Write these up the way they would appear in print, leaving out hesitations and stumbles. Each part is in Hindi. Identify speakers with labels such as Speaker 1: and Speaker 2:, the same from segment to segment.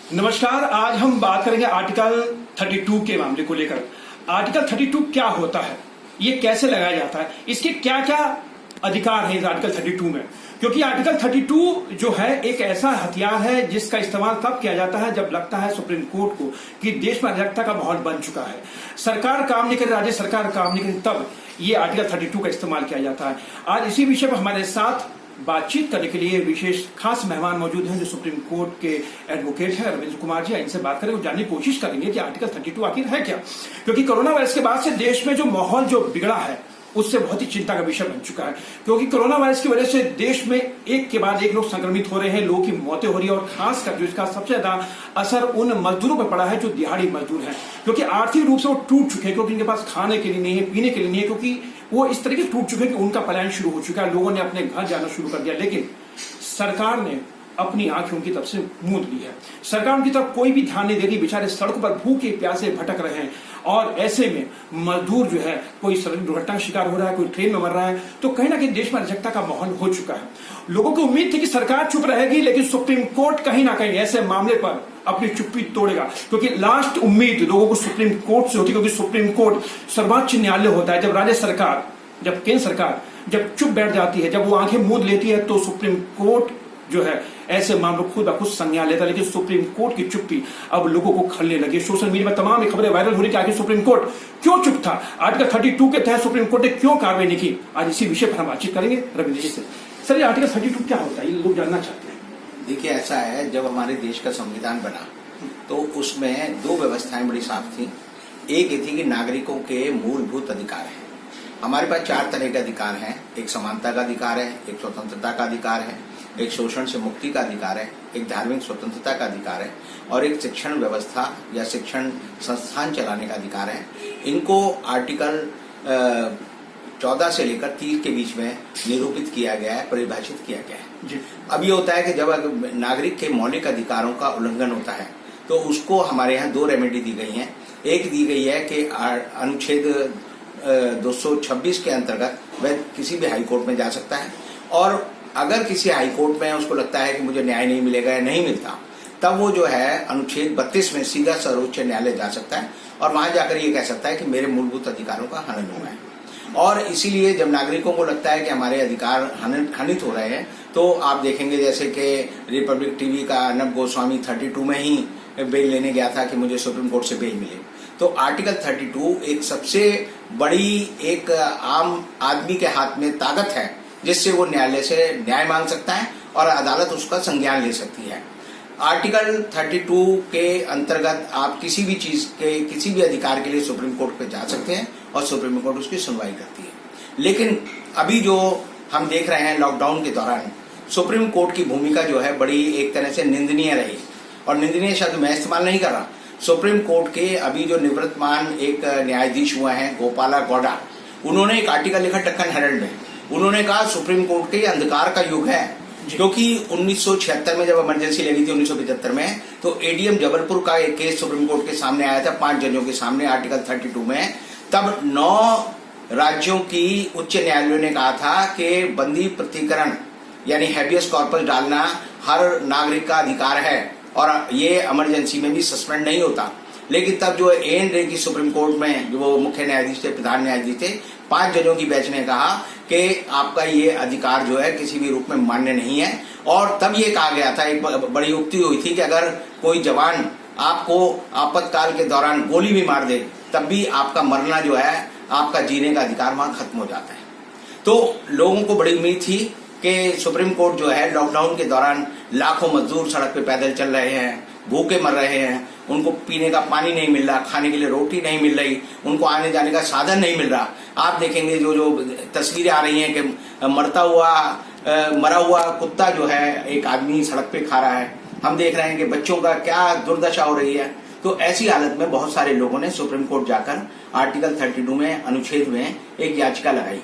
Speaker 1: नमस्कार। आज हम बात करेंगे आर्टिकल 32 के मामले को लेकर। आर्टिकल 32 क्या होता है, ये कैसे लगाया जाता है, इसके क्या क्या अधिकार है इस आर्टिकल 32 में। क्योंकि आर्टिकल 32 जो है एक ऐसा हथियार है जिसका इस्तेमाल तब किया जाता है जब लगता है सुप्रीम कोर्ट को कि देश में अराजकता का माहौल बन चुका है, सरकार काम नहीं कर रही, राज्य सरकार काम नहीं कर रही, तब ये आर्टिकल 32 का इस्तेमाल किया जाता है। आज इसी विषय पर हमारे साथ बातचीत करने के लिए विशेष खास मेहमान मौजूद हैं जो सुप्रीम कोर्ट के एडवोकेट हैं रविंद्र कुमार जी। इनसे बात करेंगे, जानने की कोशिश करेंगे कि आर्टिकल 32 आखिर है क्या। क्योंकि कोरोना वायरस के बाद से देश में जो माहौल जो बिगड़ा है उससे बहुत ही चिंता का विषय बन चुका है। क्योंकि कोरोना वायरस की वजह से देश में एक के बाद एक लोग संक्रमित हो रहे हैं, लोगों की मौतें हो रही है और खासकर जो इसका सबसे ज्यादा असर उन मजदूरों पर पड़ा है जो दिहाड़ी मजदूर हैं, क्योंकि आर्थिक रूप से वो टूट चुके हैं, क्योंकि इनके पास खाने के लिए नहीं है, पीने के लिए नहीं है, क्योंकि वो इस तरीके से टूट चुके हैं कि उनका पलायन शुरू हो चुका है, लोगों ने अपने घर जाना शुरू कर दिया। लेकिन सरकार ने अपनी आंखें उनकी तरफ से मूंद ली है। सरकार उनकी तरफ कोई भी ध्यान नहीं दे रही, बेचारे सड़कों पर भूखे प्यासे भटक रहे हैं और ऐसे में मजदूर जो है कोई सड़क दुर्घटना का शिकार हो रहा है, कोई ट्रेन में मर रहा है, तो कहीं ना कहीं देश में अराजकता का माहौल हो चुका है। लोगों को उम्मीद थी कि सरकार चुप रहेगी, लेकिन सुप्रीम कोर्ट कहीं ना कहीं ऐसे मामले पर अपनी चुप्पी तोड़ेगा। क्योंकि लास्ट उम्मीद लोगों को सुप्रीम कोर्ट से होती है, क्योंकि सुप्रीम कोर्ट सर्वोच्च न्यायालय होता है। जब राज्य सरकार, जब केंद्र सरकार जब चुप बैठ जाती है, जब वो आंखें मूंद लेती है, तो सुप्रीम कोर्ट जो है ऐसे मामलों खुद ब खुद संज्ञान लेता है। लेकिन सुप्रीम कोर्ट की चुप्पी अब लोगों को खलने लगी। सोशल मीडिया में तमाम खबरें वायरल हो रही कि आखिर सुप्रीम कोर्ट क्यों चुप था, आर्टिकल 32 के तहत सुप्रीम कोर्ट ने क्यों कार्रवाई नहीं की। आज इसी विषय पर हम बातचीत करेंगे रविंद्र जी से। सर, ये आर्टिकल 32 क्या होता है, ये लोग जानना चाहते हैं।
Speaker 2: देखिए, ऐसा है, जब हमारे देश का संविधान बना तो उसमें दो व्यवस्थाएं बड़ी साफ थी। एक ये थी कि नागरिकों के मूलभूत अधिकार हैं। हमारे पास चार तरह के अधिकार हैं। एक समानता का अधिकार है, एक स्वतंत्रता का अधिकार है, एक शोषण से मुक्ति का अधिकार है, एक धार्मिक स्वतंत्रता का अधिकार है और एक शिक्षण व्यवस्था या शिक्षण संस्थान चलाने का अधिकार है। इनको आर्टिकल 14 से लेकर 30 के बीच में निरूपित किया गया है, परिभाषित किया गया है जी। अब ये होता है कि जब नागरिक के मौलिक अधिकारों का उल्लंघन होता है तो उसको हमारे यहाँ दो रेमेडी दी गई हैं। एक दी गई है कि अनुच्छेद 226 के अंतर्गत वह किसी भी हाई कोर्ट में जा सकता है और अगर किसी हाई कोर्ट में उसको लगता है कि मुझे न्याय नहीं मिलेगा या नहीं मिलता, तब वो जो है अनुच्छेद 32 में सीधा सर्वोच्च न्यायालय जा सकता है और वहां जाकर ये कह सकता है कि मेरे मूलभूत अधिकारों का हनन हुआ है। और इसीलिए जब नागरिकों को लगता है कि हमारे अधिकार हनित हो रहे हैं, तो आप देखेंगे जैसे कि रिपब्लिक टीवी का अर्नब गोस्वामी 32 में ही बेल लेने गया था कि मुझे सुप्रीम कोर्ट से बेल मिले। तो आर्टिकल 32 एक सबसे बड़ी एक आम आदमी के हाथ में ताकत है जिससे वो न्यायालय से न्याय मांग सकता है और अदालत उसका संज्ञान ले सकती है। आर्टिकल 32 के अंतर्गत आप किसी भी चीज के, किसी भी अधिकार के लिए सुप्रीम कोर्ट पे जा सकते हैं और सुप्रीम कोर्ट उसकी सुनवाई करती है। लेकिन अभी जो हम देख रहे हैं लॉकडाउन के दौरान सुप्रीम कोर्ट की भूमिका जो है बड़ी एक तरह से निंदनीय रही। और निंदनीय शब्द मैं इस्तेमाल नहीं कर रहा। सुप्रीम कोर्ट के अभी जो निवृत्तमान एक न्यायाधीश हुए हैं गोपाला गौडा, उन्होंने एक आर्टिकल लिखा डेक्कन हेरल्ड में। उन्होंने कहा सुप्रीम कोर्ट के अंधकार का युग है, क्योंकि 1976 में जब इमरजेंसी लगी थी 1975 में, तो एडीएम जबलपुर का एक केस सुप्रीम कोर्ट के सामने आया था 5 जजों के सामने आर्टिकल 32 में। तब 9 राज्यों की उच्च न्यायालयों ने कहा था कि बंदी प्रतिकरण यानी हैबियस कॉर्पस डालना हर नागरिक का अधिकार है और ये इमरजेंसी में भी सस्पेंड नहीं होता। लेकिन तब जो एन रे की सुप्रीम कोर्ट में जो वो मुख्य न्यायाधीश थे, प्रधान न्यायाधीश थे, 5 जजों की बेंच ने कहा कि आपका ये अधिकार जो है किसी भी रूप में मान्य नहीं है। और तब ये कहा गया था, एक बड़ी युक्ति हुई थी कि अगर कोई जवान आपको आपातकाल के दौरान गोली भी मार दे, तब भी आपका मरना जो है, आपका जीने का अधिकार वहां खत्म हो जाता है। तो लोगों को बड़ी उम्मीद थी कि सुप्रीम कोर्ट जो है लॉकडाउन के दौरान लाखों मजदूर सड़क पे पैदल चल रहे हैं, भूखे मर रहे हैं, उनको पीने का पानी नहीं मिल रहा, खाने के लिए रोटी नहीं मिल रही, उनको आने जाने का साधन नहीं मिल रहा। आप देखेंगे जो तस्वीरें आ रही हैं कि मरा हुआ कुत्ता जो है एक आदमी सड़क पे खा रहा है। हम देख रहे हैं कि बच्चों का क्या दुर्दशा हो रही है। तो ऐसी हालत में बहुत सारे लोगों ने सुप्रीम कोर्ट जाकर आर्टिकल 32 में अनुच्छेद में एक याचिका लगाई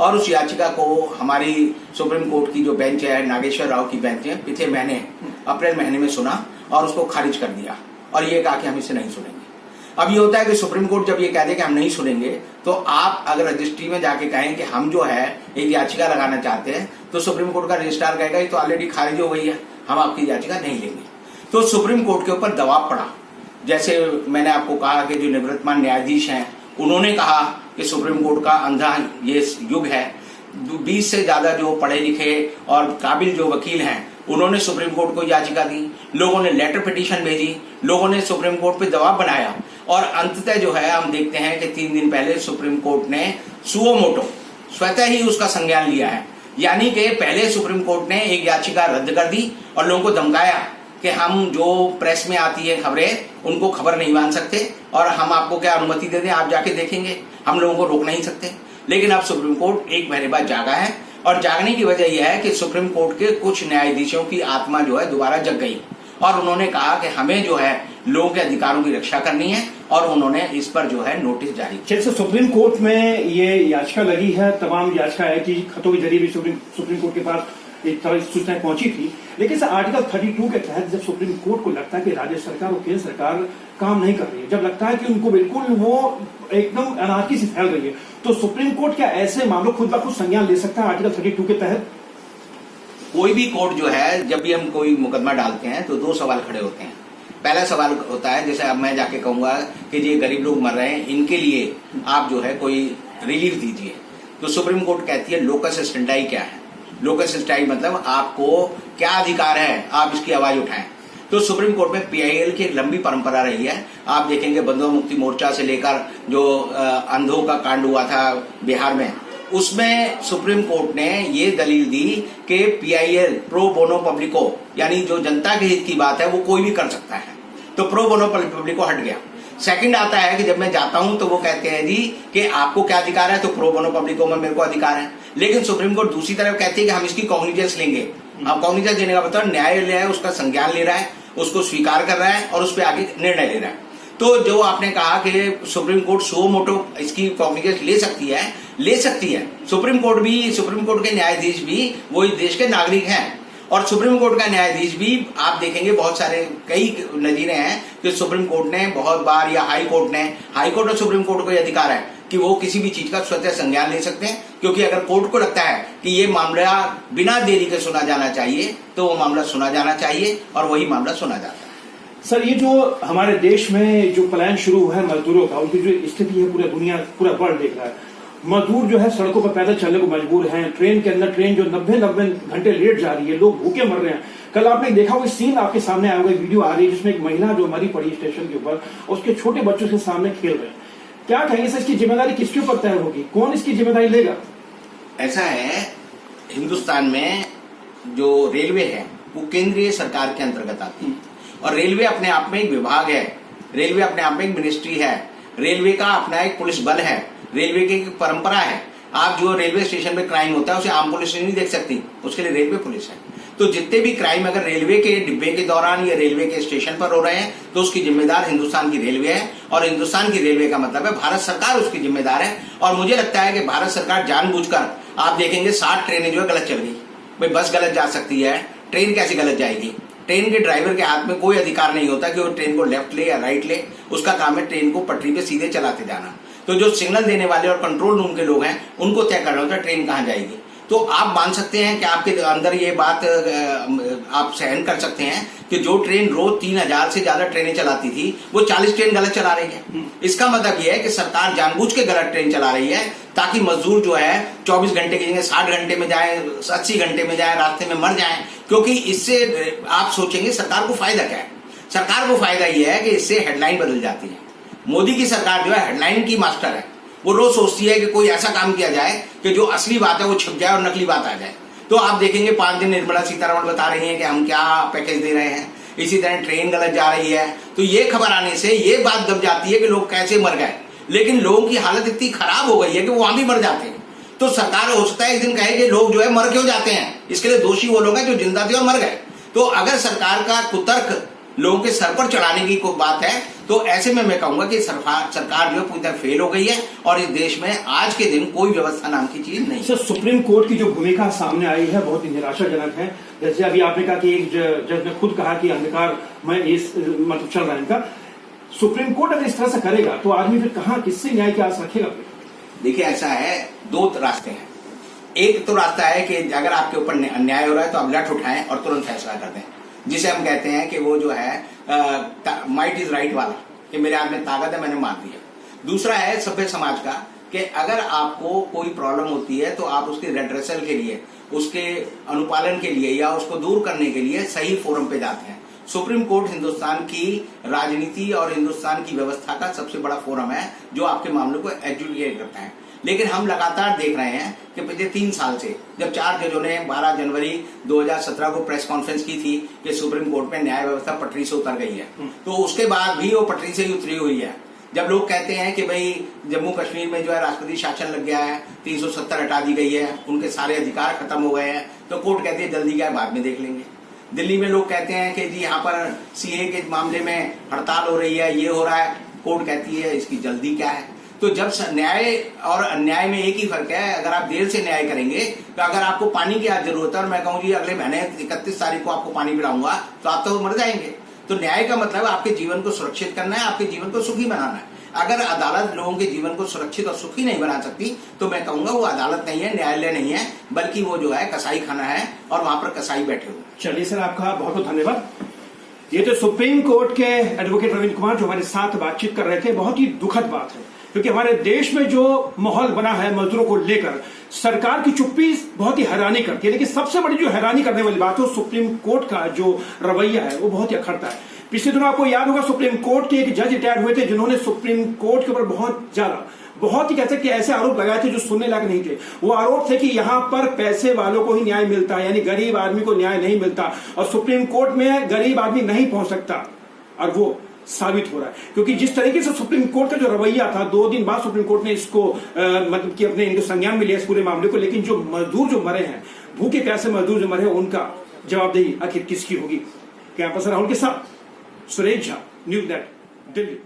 Speaker 2: और उस याचिका को हमारी सुप्रीम कोर्ट की जो बेंच है, नागेश्वर राव की बेंच है, पिछले महीने अप्रैल महीने में सुना और उसको खारिज कर दिया और ये कहा कि हम इसे नहीं सुनेंगे। अब ये होता है कि सुप्रीम कोर्ट जब ये कह दे कि हम नहीं सुनेंगे, तो आप अगर रजिस्ट्री में जाके कहें कि हम जो है एक याचिका लगाना चाहते हैं, तो सुप्रीम कोर्ट का रजिस्ट्रार कहेगा ये तो ऑलरेडी खारिज हो गई है, हम आपकी याचिका नहीं लेंगे। तो सुप्रीम कोर्ट के ऊपर दबाव पड़ा। जैसे मैंने आपको कहा कि जो निवृत्तमान न्यायाधीश हैं उन्होंने कहा कि सुप्रीम कोर्ट का अंधा ये युग है, 20 से ज्यादा जो पढ़े लिखे और काबिल जो वकील हैं उन्होंने सुप्रीम कोर्ट को याचिका दी, लोगों ने लेटर पिटीशन भेजी, लोगों ने सुप्रीम कोर्ट पे दबाव बनाया और अंततः जो है हम देखते हैं कि 3 दिन पहले सुप्रीम कोर्ट ने सुओ मोटो स्वतः ही उसका संज्ञान लिया है। यानी कि पहले सुप्रीम कोर्ट ने एक याचिका रद्द कर दी और लोगों को धमकाया कि हम जो प्रेस में आती है खबरें उनको खबर नहीं मान सकते और हम आपको क्या अनुमति दे दें, आप जाके देखेंगे, हम लोगों को रोक नहीं सकते। लेकिन अब सुप्रीम कोर्ट एक महीने बाद जागा है और जागने की वजह यह है कि सुप्रीम कोर्ट के कुछ न्यायाधीशों की आत्मा जो है दोबारा जग गई और उन्होंने कहा कि हमें जो है लोगों के अधिकारों की रक्षा करनी है और उन्होंने इस पर जो है नोटिस जारी किया।
Speaker 1: जैसे सुप्रीम कोर्ट में ये याचिका लगी है, तमाम याचिका है कि खतों के जरिए भी सुप्रीम कोर्ट के पास एक तरह की सूचनाएं पहुंची थी, लेकिन सर आर्टिकल 32 के तहत जब सुप्रीम कोर्ट को लगता है कि राज्य सरकार और केंद्र सरकार काम नहीं कर रही है, जब लगता है कि उनको बिल्कुल वो एकदम अनार्की से फैल रही है, तो सुप्रीम कोर्ट क्या ऐसे मामलों खुद ब खुद संज्ञान ले सकता है आर्टिकल 32 के तहत?
Speaker 2: कोई भी कोर्ट जो है जब भी हम कोई मुकदमा डालते हैं तो 2 सवाल खड़े होते हैं। पहला सवाल होता है, जैसे अब मैं जाके कहूंगा कि ये गरीब लोग मर रहे हैं, इनके लिए आप जो है कोई रिलीफ दीजिए, तो सुप्रीम कोर्ट कहती है लोकस स्टेंडाई क्या है। लोकस स्टेंडाई मतलब आपको क्या अधिकार है, आप इसकी आवाज उठाएं। तो सुप्रीम कोर्ट में पीआईएल की एक लंबी परंपरा रही है। आप देखेंगे बंधुआ मुक्ति मोर्चा से लेकर जो अंधों का कांड हुआ था बिहार में, उसमें सुप्रीम कोर्ट ने ये दलील दी कि पीआईएल प्रो बोनो पब्लिको यानी जो जनता के हित की बात है वो कोई भी कर सकता है, तो प्रो बोनो पब्लिको हट गया। सेकंड आता है कि जब मैं जाता हूं तो वो कहते हैं जी कि आपको क्या अधिकार है, तो प्रो बोनो पब्लिको में मेरे को अधिकार है। लेकिन सुप्रीम कोर्ट दूसरी तरफ कहती है कि हम इसकी कॉग्निजेंस लेंगे। अब कॉग्निजेंस देने का मतलब न्यायालय है उसका संज्ञान ले रहा है, उसको स्वीकार कर रहा है और उस पर आगे निर्णय ले रहा है। तो जो आपने कहा कि सुप्रीम कोर्ट सो मोटो इसकी कॉग्निजेंस ले सकती है। सुप्रीम कोर्ट के न्यायाधीश भी वो इस देश के नागरिक हैं और सुप्रीम कोर्ट का न्यायाधीश भी आप देखेंगे बहुत सारे कई नजीरें हैं कि सुप्रीम कोर्ट ने बहुत बार या हाई कोर्ट और सुप्रीम कोर्ट को यह अधिकार है कि वो किसी भी चीज का स्वतः संज्ञान ले सकते हैं, क्योंकि अगर कोर्ट को लगता है कि ये मामला बिना देरी के सुना जाना चाहिए तो वो मामला सुना जाना चाहिए और वही मामला सुना जाता है।
Speaker 1: सर ये जो हमारे देश में जो पलायन शुरू हुआ है मजदूरों का, उनकी जो स्थिति है पूरा वर्ल्ड देख रहा है। मजदूर जो है सड़कों पर पैदल चलने को मजबूर हैं, ट्रेन के अंदर ट्रेन जो 90 घंटे लेट जा रही है, लोग भूखे मर रहे हैं। कल आपने देखा वो सीन आपके सामने आया हुआ वीडियो आ रही है जिसमें एक महिला जो मरी पड़ी स्टेशन के ऊपर, उसके छोटे बच्चों के सामने खेल रहे हैं। क्या कहेंगे सर, इसकी जिम्मेदारी किसके ऊपर तय होगी, कौन इसकी जिम्मेदारी लेगा?
Speaker 2: ऐसा है, हिंदुस्तान में जो रेलवे है वो केंद्रीय सरकार के अंतर्गत आती है और रेलवे अपने आप में एक विभाग है, रेलवे अपने आप में एक मिनिस्ट्री है, रेलवे का अपना एक पुलिस बल है, रेलवे की एक परंपरा है। आप जो रेलवे स्टेशन पे क्राइम होता है उसे आम पुलिस नहीं देख सकती, उसके लिए रेलवे पुलिस है। तो जितने भी क्राइम अगर रेलवे के डिब्बे के दौरान या रेलवे के स्टेशन पर हो रहे हैं तो उसकी जिम्मेदार हिंदुस्तान की रेलवे है और हिंदुस्तान की रेलवे का मतलब है भारत सरकार उसकी जिम्मेदार है। और मुझे लगता है कि भारत सरकार जानबूझकर, आप देखेंगे 60 ट्रेनें जो है गलत चल गई। भाई बस गलत जा सकती है, ट्रेन कैसे गलत जाएगी? ट्रेन के ड्राइवर के हाथ में कोई अधिकार नहीं होता कि वो ट्रेन को लेफ्ट ले या राइट ले, उसका काम है ट्रेन को पटरी पे सीधे चलाते जाना। तो जो सिग्नल देने वाले और कंट्रोल रूम के लोग हैं उनको तय करना होता है ट्रेन कहाँ जाएगी। तो आप मान सकते हैं कि आपके अंदर ये बात आप सहन कर सकते हैं कि जो ट्रेन रोज 3000 से ज्यादा ट्रेनें चलाती थी वो 40 ट्रेन गलत चला रही है। इसका मतलब ये है कि सरकार जानबूझ के गलत ट्रेन चला रही है ताकि मजदूर जो है 24 घंटे की जगह 60 घंटे में जाए, 80 घंटे में जाए, रास्ते में मर जाए। क्योंकि इससे आप सोचेंगे सरकार को फायदा क्या है? सरकार को फायदा यह है कि इससे हेडलाइन बदल जाती है। मोदी की सरकार जो है हेडलाइन की मास्टर है, वो रोज सोचती है कि कोई ऐसा काम किया जाए कि जो असली बात है वो छिप जाए और नकली बात आ जाए। तो आप देखेंगे 5 दिन निर्मला सीतारमण बता रही हैं कि हम क्या पैकेज दे रहे हैं, इसी तरह ट्रेन गलत जा रही है। तो ये खबर आने से ये बात दब जाती है कि लोग कैसे मर गए, लेकिन लोगों की हालत इतनी खराब हो गई है कि वो वहां भी मर जाते हैं। तो सरकार हो सकता है एक दिन कहे कि लोग जो है मर क्यों जाते हैं, इसके लिए दोषी वो लोग हैं जो जिंदा थे और मर गए। तो अगर सरकार का कुतर्क लोगों के सर पर चढ़ाने की कोई बात है तो ऐसे में मैं कहूंगा कि सरकार जो है पूरी तरह फेल हो गई है और इस देश में आज के दिन कोई व्यवस्था नाम की चीज नहीं।
Speaker 1: सर सुप्रीम कोर्ट की जो भूमिका सामने आई है बहुत ही निराशाजनक है। जैसे अभी आपने कहा कि एक जज ने खुद कहा कि अंधकार में इस मतलब चल रहा है इनका। सुप्रीम कोर्ट अगर इस तरह से करेगा तो आदमी फिर कहां किससे न्याय की आस रखेगा?
Speaker 2: देखिए ऐसा है, 2 रास्ते हैं। एक तो रास्ता है कि अगर आपके ऊपर अन्याय हो रहा है तो आप लठ उठाएं और तुरंत फैसला कर दें। जिसे हम कहते हैं कि वो जो है माइट इज राइट वाला, कि मेरे हाथ में ताकत है, मैंने मार दिया। दूसरा है सभ्य समाज का, कि अगर आपको कोई प्रॉब्लम होती है तो आप उसके रेड्रेसल के लिए, उसके अनुपालन के लिए या उसको दूर करने के लिए सही फोरम पे जाते हैं। सुप्रीम कोर्ट हिंदुस्तान की राजनीति और हिंदुस्तान की व्यवस्था का सबसे बड़ा फोरम है जो आपके मामलों को एडजुडिकेट करता है। लेकिन हम लगातार देख रहे हैं कि पिछले 3 साल से, जब 4 जजों ने 12 जनवरी 2017 को प्रेस कॉन्फ्रेंस की थी कि सुप्रीम कोर्ट में न्याय व्यवस्था पटरी से उतर गई है, तो उसके बाद भी वो पटरी से ही उतरी हुई है। जब लोग कहते हैं कि भाई जम्मू कश्मीर में जो है राष्ट्रपति शासन लग गया है, 370 हटा दी गई है, उनके सारे अधिकार खत्म हो गए हैं, तो कोर्ट कहती है जल्दी क्या है, बाद में देख लेंगे। दिल्ली में लोग कहते हैं कि जी यहाँ पर सीए के मामले में हड़ताल हो रही है, ये हो रहा है, कोर्ट कहती है इसकी जल्दी क्या है। तो जब न्याय और अन्याय में एक ही फर्क है, अगर आप देर से न्याय करेंगे तो अगर आपको पानी की आज जरूरत है और मैं कहूँ जी अगले महीने 31 तारीख को आपको पानी पिलाऊंगा, तो आप तो मर जाएंगे। तो न्याय का मतलब आपके जीवन को सुरक्षित करना है, आपके जीवन को सुखी बनाना है। अगर अदालत लोगों के जीवन को सुरक्षित और सुखी नहीं बना सकती तो मैं कहूंगा वो अदालत नहीं है, न्यायालय नहीं है, बल्कि वो जो है कसाई खाना है और वहां पर कसाई बैठे हुए।
Speaker 1: चलिए सर, आपका बहुत बहुत धन्यवाद। ये तो सुप्रीम कोर्ट के एडवोकेट रविंद्र कुमार जो हमारे साथ बातचीत कर रहे थे। बहुत ही दुखद बात है क्योंकि हमारे देश में जो माहौल बना है मजदूरों को लेकर, सरकार की चुप्पी बहुत ही हैरानी करती है। लेकिन सबसे बड़ी जो हैरानी करने वाली बात है, सुप्रीम कोर्ट का जो रवैया है वो बहुत ही अखरता है। पिछले दिनों आपको याद होगा सुप्रीम कोर्ट के एक जज रिटायर हुए थे जिन्होंने सुप्रीम कोर्ट के ऊपर बहुत ही कहते कि ऐसे आरोप लगाए थे जो सुनने लायक नहीं थे। वो आरोप थे कि यहां पर पैसे वालों को ही न्याय मिलता है, यानी गरीब आदमी को न्याय नहीं मिलता और सुप्रीम कोर्ट में गरीब आदमी नहीं पहुंच सकता। और वो साबित हो रहा है क्योंकि जिस तरीके से सुप्रीम कोर्ट का जो रवैया था, 2 दिन बाद सुप्रीम कोर्ट ने इसको मतलब कि अपने संज्ञान में लिया इस पूरे मामले को। लेकिन जो मजदूर जो मरे हैं, भूखे प्यासे मजदूर जो मरे हैं, उनका जवाबदेही आखिर किसकी होगी? कैंपस राहुल के साथ सुरेश झा, न्यूज़ नेट, दिल्ली।